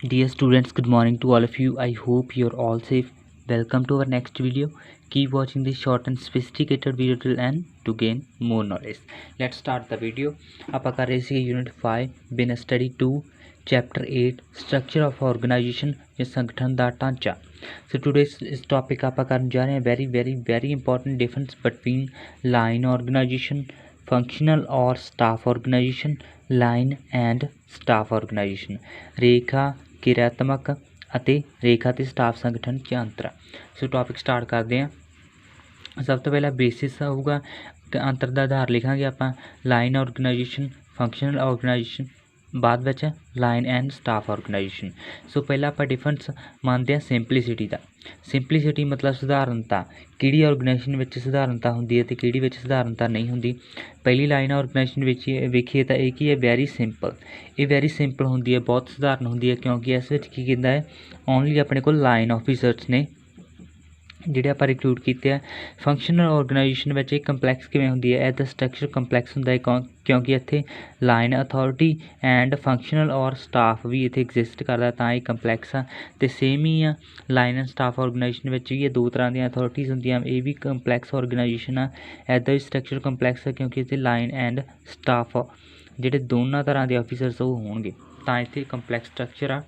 Dear students, good morning to all of you. I hope you're all safe. Welcome to our next video. Keep watching this short and sophisticated video till end to gain more knowledge. Let's start the video. ਆਪਾਂ ਕਰ ਰਹੇ ਸੀ Unit 5 business study 2 Chapter 8 Structure of Organization ਜਾਂ ਸੰਗਠਨ ਦਾ ਢਾਂਚਾ. So today's ਇਸ topic ਆਪਾਂ ਕਰਨ ਜਾ ਰਹੇ ਹਾਂ very important difference between line organization, functional or staff organization, line and staff organization. ਰੇਖਾ ਕਿਰਿਆਤਮਕ ਅਤੇ ਰੇਖਾ ਤੇ ਸਟਾਫ ਸੰਗਠਨ 'ਚ ਅੰਤਰ. ਸੋ ਟੌਪਿਕ ਸਟਾਰਟ ਕਰਦੇ ਹਾਂ. ਸਭ ਤੋਂ ਪਹਿਲਾਂ ਬੇਸਿਸ ਹੋਊਗਾ, ਅੰਤਰ ਦਾ ਆਧਾਰ ਲਿਖਾਂਗੇ ਆਪਾਂ ਲਾਈਨ ਔਰਗਨਾਈਜੇਸ਼ਨ, ਫੰਕਸ਼ਨਲ ਔਰਗਨਾਈਜੇਸ਼ਨ, ਬਾਅਦ ਵਿੱਚ ਲਾਈਨ ਐਂਡ ਸਟਾਫ ਔਰਗਨਾਈਜੇਸ਼ਨ. ਸੋ ਪਹਿਲਾਂ ਆਪਾਂ ਡਿਫਰੈਂਸ ਮੰਨਦੇ ਹਾਂ ਸਿੰਪਲੀਸਿਟੀ ਦਾ. ਸਿੰਪਲੀਸਿਟੀ ਮਤਲਬ ਸਧਾਰਨਤਾ. ਕਿਹੜੀ ਔਰਗਨਾਈਜੇਸ਼ਨ ਵਿੱਚ ਸਧਾਰਨਤਾ ਹੁੰਦੀ ਹੈ ਅਤੇ ਕਿਹੜੀ ਵਿੱਚ ਸਧਾਰਨਤਾ ਨਹੀਂ ਹੁੰਦੀ. ਪਹਿਲੀ ਲਾਈਨ ਔਰਗਨਾਈਜੇਸ਼ਨ ਵਿੱਚ ਵੇਖੀਏ ਤਾਂ ਇਹ ਕੀ ਹੈ, ਵੈਰੀ ਸਿੰਪਲ. ਇਹ ਵੈਰੀ ਸਿੰਪਲ ਹੁੰਦੀ ਹੈ, ਬਹੁਤ ਸਧਾਰਨ ਹੁੰਦੀ ਹੈ, ਕਿਉਂਕਿ ਇਸ ਵਿੱਚ ਕੀ ਕਹਿੰਦਾ ਹੈ, ਓਨਲੀ ਆਪਣੇ ਕੋਲ ਲਾਈਨ ਆਫਿਸਰਸ ਨੇ ਜਿਹੜੇ ਆਪਾਂ ਰਿਕਰੂਟ ਕੀਤੇ ਆ. ਫੰਕਸ਼ਨਲ ਔਰਗਨਾਈਜੇਸ਼ਨ ਵਿੱਚ ਇਹ ਕੰਪਲੈਕਸ ਕਿਵੇਂ ਹੁੰਦੀ ਹੈ, ਇਹਦਾ ਸਟਰਕਚਰ ਕੰਪਲੈਕਸ ਹੁੰਦਾ ਹੈ ਕਿਉਂਕਿ ਇੱਥੇ ਲਾਈਨ ਅਥੋਰਿਟੀ ਐਂਡ ਫੰਕਸ਼ਨਲ ਔਰ ਸਟਾਫ ਵੀ ਇੱਥੇ ਐਗਜ਼ਿਸਟ ਕਰਦਾ, ਤਾਂ ਇਹ ਕੰਪਲੈਕਸ ਆ. ਅਤੇ ਸੇਮ ਹੀ ਆ ਲਾਈਨ ਐਂਡ ਸਟਾਫ ਔਰਗਨਾਈਜੇਸ਼ਨ ਵਿੱਚ ਵੀ ਇਹ ਦੋ ਤਰ੍ਹਾਂ ਦੀਆਂ ਅਥੋਰਿਟੀਜ਼ ਹੁੰਦੀਆਂ, ਇਹ ਵੀ ਕੰਪਲੈਕਸ ਔਰਗਨਾਈਜੇਸ਼ਨ ਆ. ਇੱਦਾਂ ਵੀ ਸਟਰਕਚਰ ਕੰਪਲੈਕਸ ਆ ਕਿਉਂਕਿ ਇੱਥੇ ਲਾਈਨ ਐਂਡ ਸਟਾਫ ਜਿਹੜੇ ਦੋਨਾਂ ਤਰ੍ਹਾਂ ਦੇ ਆਫਿਸਰਸ ਉਹ ਹੋਣਗੇ, ਤਾਂ ਇੱਥੇ ਕੰਪਲੈਕਸ ਸਟਰਕਚਰ ਆ.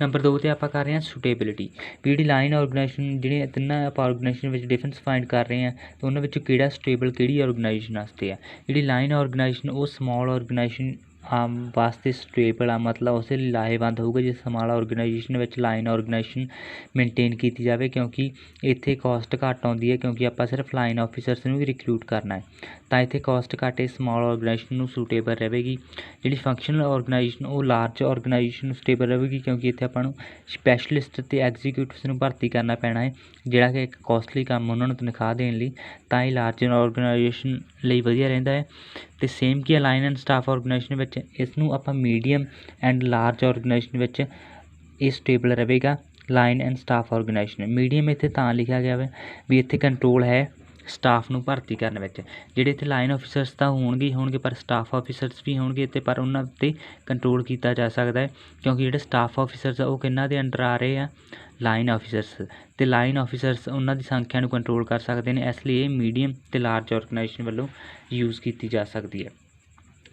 ਨੰਬਰ 2 'ਤੇ ਆਪਾਂ ਕਰ ਰਹੇ ਹਾਂ ਸੁਟੇਬਿਲਿਟੀ. ਵੀ ਜਿਹੜੀ ਲਾਈਨ ਔਰਗਨਾਈਜੇਸ਼ਨ, ਜਿਹੜੀਆਂ ਤਿੰਨਾਂ ਆਪਾਂ ਔਰਗਨਾਈਜੇਸ਼ਨ ਵਿੱਚ ਡਿਫਰੈਂਸ ਫਾਈਂਡ ਕਰ ਰਹੇ ਹਾਂ, ਤਾਂ ਉਹਨਾਂ ਵਿੱਚੋਂ ਕਿਹੜਾ ਸੁਟੇਬਲ ਕਿਹੜੀ ਔਰਗਨਾਈਜੇਸ਼ਨ ਵਾਸਤੇ ਆ. ਜਿਹੜੀ ਲਾਈਨ ਔਰਗਨਾਈਜੇਸ਼ਨ ਉਹ ਸਮਾਲ ਔਰਗਨਾਈਜੇਸ਼ਨ ਵਾਸਤੇ ਸੁਟੇਬਲ ਆ, ਮਤਲਬ ਉਸੇ ਲਈ ਲਾਹੇਵੰਦ ਹੋਊਗਾ ਜੇ ਸਮਾਲ ਔਰਗਨਾਈਜੇਸ਼ਨ ਵਿੱਚ ਲਾਈਨ ਔਰਗਨਾਈਜੇਸ਼ਨ ਮੇਨਟੇਨ ਕੀਤੀ ਜਾਵੇ, ਕਿਉਂਕਿ ਇੱਥੇ ਕੋਸਟ ਘੱਟ ਆਉਂਦੀ ਹੈ, ਕਿਉਂਕਿ ਆਪਾਂ ਸਿਰਫ ਲਾਈਨ ਆਫਿਸਰਸ ਨੂੰ ਵੀ ਰਿਕਰੂਟ ਕਰਨਾ ਹੈ, ਤਾਂ ਇੱਥੇ ਕੋਸਟ ਘੱਟ ਸਮਾਲ ਔਰਗਨਾਈਜੇਸ਼ਨ ਨੂੰ ਸੂਟੇਬਲ ਰਹੇਗੀ. ਜਿਹੜੀ ਫੰਕਸ਼ਨਲ ਔਰਗਨਾਈਜੇਸ਼ਨ ਉਹ ਲਾਰਜ ਔਰਗਨਾਈਜੇਸ਼ਨ ਨੂੰ ਸਟੇਬਲ ਰਹੇਗੀ, ਕਿਉਂਕਿ ਇੱਥੇ ਆਪਾਂ ਨੂੰ ਸਪੈਸ਼ਲਿਸਟ ਅਤੇ ਐਗਜ਼ੀਕਿਊਟਿਵਸ ਨੂੰ ਭਰਤੀ ਕਰਨਾ ਪੈਣਾ ਹੈ, ਜਿਹੜਾ ਕਿ ਇੱਕ ਕੋਸਟਲੀ ਕੰਮ ਉਹਨਾਂ ਨੂੰ ਤਨਖਾਹ ਦੇਣ ਲਈ, ਤਾਂ ਇਹ ਲਾਰਜ ਔਰਗਨਾਈਜੇਸ਼ਨ ਲਈ ਵਧੀਆ ਰਹਿੰਦਾ ਹੈ. ਅਤੇ ਸੇਮ ਕੀ ਹੈ ਲਾਈਨ ਐਂਡ ਸਟਾਫ ਔਰਗਨਾਈਜੇਸ਼ਨ ਵਿੱਚ, ਇਸ ਨੂੰ ਆਪਾਂ ਮੀਡੀਅਮ ਐਂਡ ਲਾਰਜ ਔਰਗਨਾਈਜੇਸ਼ਨ ਵਿੱਚ ਇਹ ਸਟੇਬਲ ਰਹੇਗਾ. Line and staff organisation medium ਇੱਥੇ ਤਾਂ ਲਿਖਿਆ ਗਿਆ ਹੈ ਵੀ ਇੱਥੇ ਕੰਟਰੋਲ ਹੈ ਸਟਾਫ ਨੂੰ ਭਰਤੀ ਕਰਨ ਵਿੱਚ. ਜਿਹੜੇ ਇੱਥੇ ਲਾਈਨ ਆਫਿਸਰਸ ਤਾਂ ਹੋਣਗੇ ਪਰ ਸਟਾਫ ਆਫਿਸਰਸ ਵੀ ਹੋਣਗੇ ਇੱਥੇ, ਪਰ ਉਹਨਾਂ 'ਤੇ ਕੰਟਰੋਲ ਕੀਤਾ ਜਾ ਸਕਦਾ ਹੈ, ਕਿਉਂਕਿ ਜਿਹੜੇ ਸਟਾਫ ਆਫਿਸਰਸ ਆ ਉਹ ਕਿਹਨਾਂ ਦੇ ਅੰਡਰ ਆ ਰਹੇ ਆ, ਲਾਈਨ ਆਫਿਸਰਸ, ਅਤੇ ਲਾਈਨ ਆਫਿਸਰਸ ਉਹਨਾਂ ਦੀ ਸੰਖਿਆ ਨੂੰ ਕੰਟਰੋਲ ਕਰ ਸਕਦੇ ਨੇ. ਇਸ ਲਈ ਇਹ ਮੀਡੀਅਮ ਅਤੇ ਲਾਰਜ ਔਰਗਨਾਈਜੇਸ਼ਨ ਵੱਲੋਂ ਯੂਜ਼ ਕੀਤੀ ਜਾ ਸਕਦੀ ਹੈ,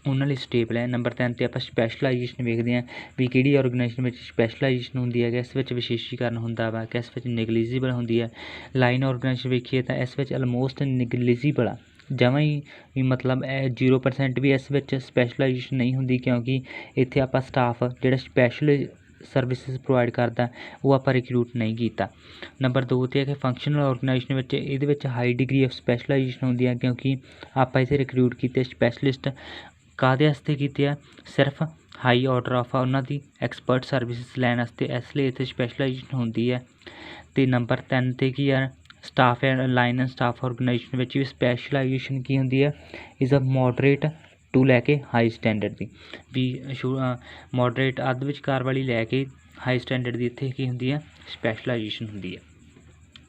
ਉਹਨਾਂ ਲਈ ਸਟੇਬਲ ਹੈ. ਨੰਬਰ 3 'ਤੇ ਆਪਾਂ ਸਪੈਸ਼ਲਾਈਜੇਸ਼ਨ ਵੇਖਦੇ ਹਾਂ ਵੀ ਕਿਹੜੀ ਔਰਗਨਾਈਜੇਸ਼ਨ ਵਿੱਚ ਸਪੈਸ਼ਲਾਈਜੇਸ਼ਨ ਹੁੰਦੀ ਹੈ, ਕਿਸ ਵਿੱਚ ਵਿਸ਼ੇਸ਼ੀਕਰਨ ਹੁੰਦਾ ਵਾ, ਕਿਸ ਵਿੱਚ ਨੈਗਲੀਜੀਬਲ ਹੁੰਦੀ ਹੈ. ਲਾਈਨ ਔਰਗਨਾਈਜੇਸ਼ਨ ਵੇਖੀਏ ਤਾਂ ਇਸ ਵਿੱਚ ਆਲਮੋਸਟ ਨੈਗਲੀਜੀਬਲ ਆ, ਜਮਾਂ ਹੀ ਵੀ ਮਤਲਬ 0% ਵੀ ਇਸ ਵਿੱਚ ਸਪੈਸ਼ਲਾਈਜੇਸ਼ਨ ਨਹੀਂ ਹੁੰਦੀ, ਕਿਉਂਕਿ ਇੱਥੇ ਆਪਾਂ ਸਟਾਫ ਜਿਹੜਾ ਸਪੈਸ਼ਲ ਸਰਵਿਸਿਜ਼ ਪ੍ਰੋਵਾਈਡ ਕਰਦਾ ਉਹ ਆਪਾਂ ਰਿਕਰੂਟ ਨਹੀਂ ਕੀਤਾ. ਨੰਬਰ 2 'ਤੇ ਹੈ ਕਿ ਫੰਕਸ਼ਨਲ ਔਰਗਨਾਈਜੇਸ਼ਨ ਵਿੱਚ ਇਹਦੇ ਵਿੱਚ ਹਾਈ ਡਿਗਰੀ ਆਫ ਸਪੈਸ਼ਲਾਈਜੇਸ਼ਨ ਹੁੰਦੀ ਹੈ, ਕਿਉਂਕਿ ਆਪਾਂ ਇੱਥੇ ਰਿਕਰੂਟ ਕੀਤੇ ਸਪੈਸ਼ਲਿਸਟ ਕਾਹਦੇ ਵਾਸਤੇ ਕੀਤੇ ਆ, ਸਿਰਫ ਹਾਈ ਆਰਡਰ ਆਫ ਆ ਉਹਨਾਂ ਦੀ ਐਕਸਪਰਟ ਸਰਵਿਸਿਜ਼ ਲੈਣ ਵਾਸਤੇ, ਇਸ ਲਈ ਇੱਥੇ ਸਪੈਸ਼ਲਾਈਜੇਸ਼ਨ ਹੁੰਦੀ ਹੈ. ਅਤੇ ਨੰਬਰ 3 'ਤੇ ਕੀ ਆ, staff and line and staff organisation ਵਿੱਚ ਵੀ ਸਪੈਸ਼ਲਾਈਜੇਸ਼ਨ ਕੀ ਹੁੰਦੀ ਹੈ, ਇਜ਼ ਅ ਮੋਡਰੇਟ ਟੂ ਲੈ ਕੇ ਹਾਈ ਸਟੈਂਡਰਡ ਦੀ, ਵੀ ਮੋਡਰੇਟ ਅੱਧ ਵਿਚਕਾਰ ਵਾਲੀ ਲੈ ਕੇ ਹਾਈ ਸਟੈਂਡਰਡ ਦੀ ਇੱਥੇ ਕੀ ਹੁੰਦੀ ਹੈ, ਸਪੈਸ਼ਲਾਈਜੇਸ਼ਨ ਹੁੰਦੀ ਹੈ.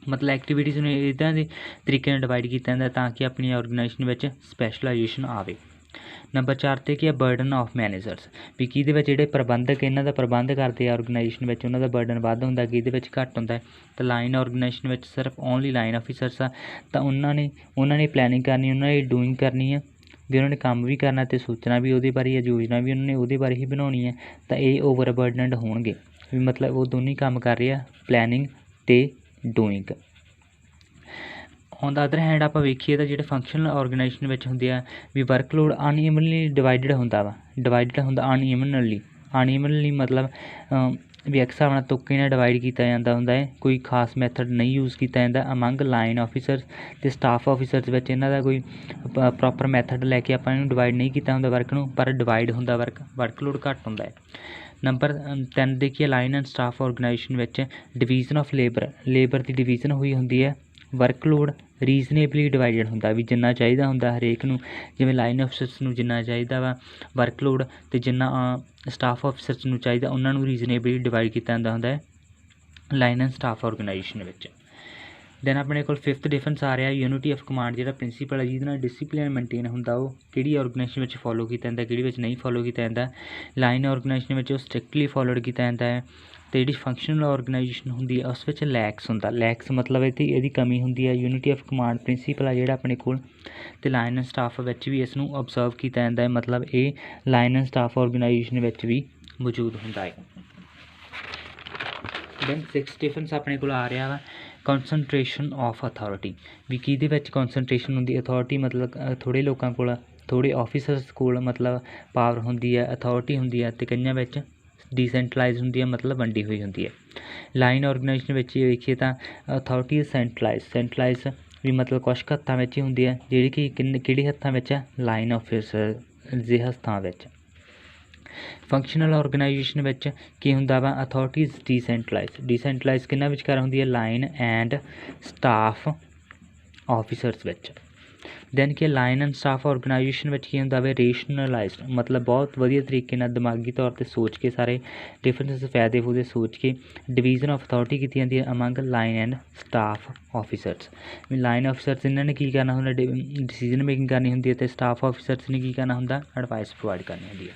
ਮਤਲਬ ਐਕਟੀਵਿਟੀਜ਼ ਨੂੰ ਇੱਦਾਂ ਦੇ ਤਰੀਕੇ ਨਾਲ ਡਿਵਾਈਡ ਕੀਤਾ ਜਾਂਦਾ ਤਾਂ ਕਿ ਆਪਣੀ ਔਰਗਨਾਈਜੇਸ਼ਨ ਵਿੱਚ ਸਪੈਸ਼ਲਾਈਜੇਸ਼ਨ ਆਵੇ. ਨੰਬਰ 4 'ਤੇ ਕੀ ਹੈ, ਬਰਡਨ ਆਫ ਮੈਨੇਜਰਸ, ਵੀ ਕਿਹਦੇ ਵਿੱਚ ਜਿਹੜੇ ਪ੍ਰਬੰਧਕ ਇਹਨਾਂ ਦਾ ਪ੍ਰਬੰਧ ਕਰਦੇ ਆ ਔਰਗਨਾਈਜੇਸ਼ਨ ਵਿੱਚ, ਉਹਨਾਂ ਦਾ ਬਰਡਨ ਵੱਧ ਹੁੰਦਾ, ਕਿਹਦੇ ਵਿੱਚ ਘੱਟ ਹੁੰਦਾ. ਤਾਂ ਲਾਈਨ ਔਰਗਨਾਈਜੇਸ਼ਨ ਵਿੱਚ ਸਿਰਫ ਓਨਲੀ ਲਾਈਨ ਆਫਿਸਰਸ ਆ, ਤਾਂ ਉਹਨਾਂ ਨੇ ਪਲੈਨਿੰਗ ਕਰਨੀ, ਉਹਨਾਂ ਨੇ ਡੂਇੰਗ ਕਰਨੀ ਆ, ਵੀ ਉਹਨਾਂ ਨੇ ਕੰਮ ਵੀ ਕਰਨਾ ਅਤੇ ਸੋਚਣਾ ਵੀ ਉਹਦੇ ਬਾਰੇ ਹੈ, ਯੋਜਨਾ ਵੀ ਉਹਨਾਂ ਨੇ ਉਹਦੇ ਬਾਰੇ ਹੀ ਬਣਾਉਣੀ ਹੈ, ਤਾਂ ਇਹ ਓਵਰਬਰਡਨਡ ਹੋਣਗੇ, ਵੀ ਮਤਲਬ ਉਹ ਦੋਨੇ ਕੰਮ ਕਰ ਰਹੇ ਆ, ਪਲੈਨਿੰਗ ਅਤੇ doing. On the other hand ਆਪਾਂ ਵੇਖੀਏ ਤਾਂ ਜਿਹੜੇ ਫੰਕਸ਼ਨਲ ਔਰਗਨਾਈਜੇਸ਼ਨ ਵਿੱਚ ਹੁੰਦੇ ਆ ਵੀ ਵਰਕਲੋਡ ਅਨਈਵਨਲੀ ਡਿਵਾਈਡਡ ਹੁੰਦਾ ਵਾ, ਅਨਈਵਨਲੀ ਮਤਲਬ ਵੀ ਇੱਕ ਹਿਸਾਬ ਨਾਲ ਤੁੱਕੇ ਨਾਲ ਡਿਵਾਈਡ ਕੀਤਾ ਜਾਂਦਾ ਹੁੰਦਾ ਹੈ, ਕੋਈ ਖਾਸ ਮੈਥਡ ਨਹੀਂ ਯੂਜ਼ ਕੀਤਾ ਜਾਂਦਾ ਅਮੰਗ ਲਾਈਨ ਆਫਿਸਰਸ ਅਤੇ ਸਟਾਫ ਆਫਿਸਰਸ ਵਿੱਚ. ਇਹਨਾਂ ਦਾ ਕੋਈ ਪ੍ਰੋਪਰ ਮੈਥਡ ਲੈ ਕੇ ਆਪਾਂ ਇਹਨੂੰ ਡਿਵਾਈਡ ਨਹੀਂ ਕੀਤਾ ਹੁੰਦਾ ਵਰਕ ਨੂੰ, ਪਰ ਡਿਵਾਈਡ ਹੁੰਦਾ ਵਰਕਲੋਡ ਘੱਟ ਹੁੰਦਾ ਹੈ. ਨੰਬਰ 3 ਦੇ ਕੀ ਲਾਈਨ ਐਂਡ ਸਟਾਫ ਔਰਗਨਾਈਜੇਸ਼ਨ ਵਿੱਚ division of labour the division ਹੋਈ ਹੁੰਦੀ ਹੈ. ਵਰਕਲੋਡ ਰੀਜ਼ਨੇਬਲੀ ਡਿਵਾਈਡਡ ਹੁੰਦਾ, ਵੀ ਜਿੰਨਾ ਚਾਹੀਦਾ ਹੁੰਦਾ ਹਰੇਕ ਨੂੰ, ਜਿਵੇਂ ਲਾਈਨ ਆਫਿਸਰਸ ਨੂੰ ਜਿੰਨਾ ਚਾਹੀਦਾ ਵਾ ਵਰਕਲੋਡ, ਅਤੇ ਜਿੰਨਾ ਸਟਾਫ ਆਫਿਸਰਸ ਨੂੰ ਚਾਹੀਦਾ ਉਹਨਾਂ ਨੂੰ ਰੀਜ਼ਨੇਬਲੀ ਡਿਵਾਈਡ ਕੀਤਾ ਜਾਂਦਾ ਹੁੰਦਾ ਹੈ ਲਾਈਨ ਐਂਡ ਸਟਾਫ ਔਰਗਨਾਈਜੇਸ਼ਨ ਵਿੱਚ. ਦੈਨ ਆਪਣੇ ਕੋਲ 5th ਡਿਫਰੈਂਸ ਆ ਰਿਹਾ ਯੂਨਿਟੀ ਆਫ ਕਮਾਂਡ, ਜਿਹੜਾ ਪ੍ਰਿੰਸੀਪਲ ਹੈ ਜਿਹਦੇ ਨਾਲ ਡਿਸਿਪਲਿਨ ਮੇਨਟੇਨ ਹੁੰਦਾ ਉਹ ਕਿਹੜੀ ਆਰਗੇਨਾਈਜੇਸ਼ਨ ਵਿੱਚ ਫੋਲੋ ਕੀਤਾ ਜਾਂਦਾ, ਕਿਹੜੀ ਵਿੱਚ ਨਹੀਂ ਫੋਲੋ ਕੀਤਾ ਜਾਂਦਾ। ਲਾਈਨ ਆਰਗੇਨਾਈਜੇਸ਼ਨ ਵਿੱਚ ਉਹ ਸਟ੍ਰਿਕਟਲੀ ਫੋਲੋਡ ਕੀਤਾ ਜਾਂਦਾ ਹੈ, ਅਤੇ ਜਿਹੜੀ ਫੰਕਸ਼ਨਲ ਆਰਗੇਨਾਈਜੇਸ਼ਨ ਹੁੰਦੀ ਹੈ ਉਸ ਵਿੱਚ ਲੈਕਸ ਹੁੰਦਾ। ਲੈਕਸ ਮਤਲਬ ਇਹਦੀ ਕਮੀ ਹੁੰਦੀ ਹੈ। ਯੂਨਿਟੀ ਆਫ ਕਮਾਂਡ ਪ੍ਰਿੰਸੀਪਲ ਆ ਜਿਹੜਾ ਆਪਣੇ ਕੋਲ, ਅਤੇ ਲਾਈਨ ਐਂਡ ਸਟਾਫ ਵਿੱਚ ਵੀ ਇਸ ਨੂੰ ਓਬਜ਼ਰਵ ਕੀਤਾ ਜਾਂਦਾ ਹੈ, ਮਤਲਬ ਇਹ ਲਾਈਨ ਐਂਡ ਸਟਾਫ ਆਰਗੇਨਾਈਜੇਸ਼ਨ ਵਿੱਚ ਵੀ ਮੌਜੂਦ ਹੁੰਦਾ ਹੈ। ਦੈਨ 6th ਡਿਫਰੈਂਸ ਆਪਣੇ ਕੋਲ ਆ ਰਿਹਾ ਵਾ ਕੌਨਸਨਟ੍ਰੇਸ਼ਨ ਆਫ ਅਥਾਰਟੀ, ਵੀ ਕਿਹਦੇ ਵਿੱਚ ਕੌਨਸਨਟ੍ਰੇਸ਼ਨ ਹੁੰਦੀ। ਅਥਾਰਟੀ ਮਤਲਬ ਥੋੜ੍ਹੇ ਲੋਕਾਂ ਕੋਲ, ਥੋੜ੍ਹੇ ਆਫਿਸਰਸ ਕੋਲ ਮਤਲਬ ਪਾਵਰ ਹੁੰਦੀ ਹੈ, ਅਥਾਰਟੀ ਹੁੰਦੀ ਹੈ, ਅਤੇ ਕਈਆਂ ਵਿੱਚ ਡੀਸੈਂਟਰਲਾਈਜ਼ ਹੁੰਦੀ ਹੈ, ਮਤਲਬ ਵੰਡੀ ਹੋਈ ਹੁੰਦੀ ਹੈ। ਲਾਈਨ ਆਰਗੇਨਾਈਜੇਸ਼ਨ ਵਿੱਚ ਇਹ ਵੇਖੀਏ ਤਾਂ ਅਥਾਰਟੀ ਸੈਂਟਰਲਾਈਜ਼ ਵੀ ਮਤਲਬ ਕੁਛ ਕੁ ਹੱਥਾਂ ਵਿੱਚ ਹੀ ਹੁੰਦੀ ਹੈ, ਜਿਹੜੀ ਕਿ ਕਿਹੜੇ ਹੱਥਾਂ ਵਿੱਚ ਹੈ, ਲਾਈਨ ਆਫਿਸਰ ਦੇ ਹੱਥਾਂ ਵਿੱਚ। ਫੰਕਸ਼ਨਲ ਆਰਗੇਨਾਈਜੇਸ਼ਨ ਵਿੱਚ ਕੀ ਹੁੰਦਾ ਵਾ, ਅਥਾਰਟੀਜ਼ ਡੀਸੈਂਟਰਲਾਈਜ਼ ਕਿਹਨਾਂ ਵਿਚਕਾਰ ਹੁੰਦੀ ਹੈ, ਲਾਈਨ ਐਂਡ ਸਟਾਫ ਆਫਿਸਰਸ ਵਿੱਚ। ਦੈਨ ਕਿ ਲਾਈਨ ਐਂਡ ਸਟਾਫ ਆਰਗੇਨਾਈਜੇਸ਼ਨ ਵਿੱਚ ਕੀ ਹੁੰਦਾ ਵਾ, ਰੇਸ਼ਨਲਾਈਜ਼ਡ ਮਤਲਬ ਬਹੁਤ ਵਧੀਆ ਤਰੀਕੇ ਨਾਲ ਦਿਮਾਗੀ ਤੌਰ 'ਤੇ ਸੋਚ ਕੇ ਸਾਰੇ ਡਿਫਰੈਂਸ ਫਾਇਦੇ ਫੂਦੇ ਸੋਚ ਕੇ ਡਿਵੀਜ਼ਨ ਆਫ ਅਥਾਰਟੀ ਕੀਤੀ ਜਾਂਦੀ ਹੈ among line and staff officers. Line officers ਇਹਨਾਂ ਨੇ ਕੀ ਕਰਨਾ ਹੁੰਦਾ, ਡਿਸੀਜ਼ਨ ਮੇਕਿੰਗ ਕਰਨੀ ਹੁੰਦੀ ਹੈ, ਅਤੇ ਸਟਾਫ ਆਫਿਸਰਸ ਨੇ ਕੀ ਕਰਨਾ ਹੁੰਦਾ, ਐਡਵਾਈਸ ਪ੍ਰੋਵਾਈਡ ਕਰਨੀ ਹੁੰਦੀ ਹੈ।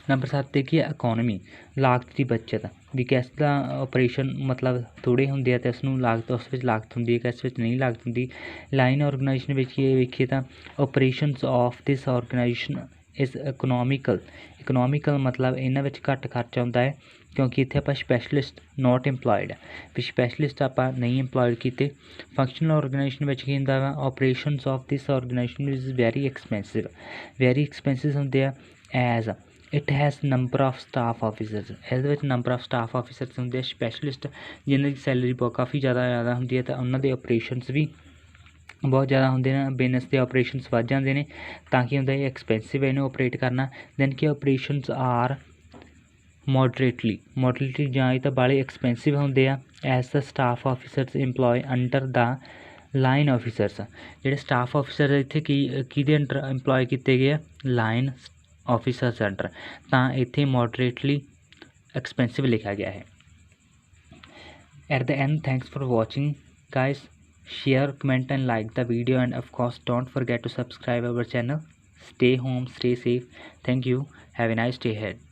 ਨੰਬਰ 7 'ਤੇ ਕੀ ਹੈ, ਇਕੋਨਮੀ ਲਾਗਤ ਦੀ ਬੱਚਤ, ਵੀ ਕਿਸ ਦਾ ਆਪਰੇਸ਼ਨ ਮਤਲਬ ਥੋੜ੍ਹੇ ਹੁੰਦੇ ਆ ਅਤੇ ਉਸ ਨੂੰ ਲਾਗਤ, ਉਸ ਵਿੱਚ ਲਾਗਤ ਹੁੰਦੀ ਹੈ, ਕਿਸ ਵਿੱਚ ਨਹੀਂ ਲਾਗਤ ਹੁੰਦੀ। ਲਾਈਨ ਆਰਗੇਨਾਈਜੇਸ਼ਨ ਵਿੱਚ ਇਹ ਵੇਖੀਏ ਤਾਂ operations of this organisation is economical ਮਤਲਬ ਇਹਨਾਂ ਵਿੱਚ ਘੱਟ ਖਰਚਾ ਹੁੰਦਾ ਹੈ, ਕਿਉਂਕਿ ਇੱਥੇ ਆਪਾਂ ਸਪੈਸ਼ਲਿਸਟ ਨੋਟ ਇੰਪਲੋਇਡ, ਵੀ ਸਪੈਸ਼ਲਿਸਟ ਆਪਾਂ ਨਹੀਂ ਇੰਪਲੋਇਡ ਕੀਤੇ। ਫੰਕਸ਼ਨਲ ਆਰਗੇਨਾਈਜੇਸ਼ਨ ਵਿੱਚ ਕੀ ਹੁੰਦਾ ਵਾ, operations of this organisation is very expensive ਹੁੰਦੇ ਆ, as it has number of staff officers, ਇਹਦੇ ਵਿੱਚ ਨੰਬਰ ਆਫ ਸਟਾਫ ਆਫਿਸਰਸ ਹੁੰਦੇ ਆ ਸਪੈਸ਼ਲਿਸਟ, ਜਿਹਨਾਂ ਦੀ ਸੈਲਰੀ ਬਹੁਤ ਕਾਫੀ ਜ਼ਿਆਦਾ ਹੁੰਦੀ ਹੈ, ਤਾਂ ਉਹਨਾਂ ਦੇ ਆਪਰੇਸ਼ਨਸ ਵੀ ਬਹੁਤ ਜ਼ਿਆਦਾ ਹੁੰਦੇ ਨੇ, ਬਿਜ਼ਨਸ ਦੇ ਆਪਰੇਸ਼ਨਸ ਵੱਧ ਜਾਂਦੇ ਨੇ, ਤਾਂ ਕੀ ਹੁੰਦਾ ਇਹ ਐਕਸਪੈਂਸਿਵ ਹੈ ਇਹਨੂੰ ਆਪਰੇਟ ਕਰਨਾ। ਦੈਨ ਕਿ ਆਪਰੇਸ਼ਨਸ ਆਰ ਮੋਡਰੇਟਲੀ ਜਾਂ ਇਹ ਤਾਂ ਬਾਹਲੇ ਐਕਸਪੈਂਸਿਵ ਹੁੰਦੇ ਆ, ਐਜ਼ ਦਾ ਸਟਾਫ ਆਫਿਸਰਸ ਇੰਪਲੋਏ ਅੰਡਰ ਦਾ ਲਾਈਨ ਆਫਿਸਰਸ, ਜਿਹੜੇ ਸਟਾਫ ਆਫਿਸਰ ਇੱਥੇ ਕਿਹਦੇ ਅੰਡਰ ਇੰਪਲੋਏ ਕੀਤੇ ਗਏ ਆ, ਲਾਈਨ ਆਫਿਸਰਸ ਅੰਡਰ, ਤਾਂ ਇੱਥੇ ਮੋਡਰੇਟਲੀ ਐਕਸਪੈਂਸਿਵ ਲਿਖਿਆ ਗਿਆ ਹੈ। At the and thanks for watching guys, share, comment and like the video, and of course don't forget to subscribe our channel. Stay home, stay safe. Thank you. Have a nice day ahead.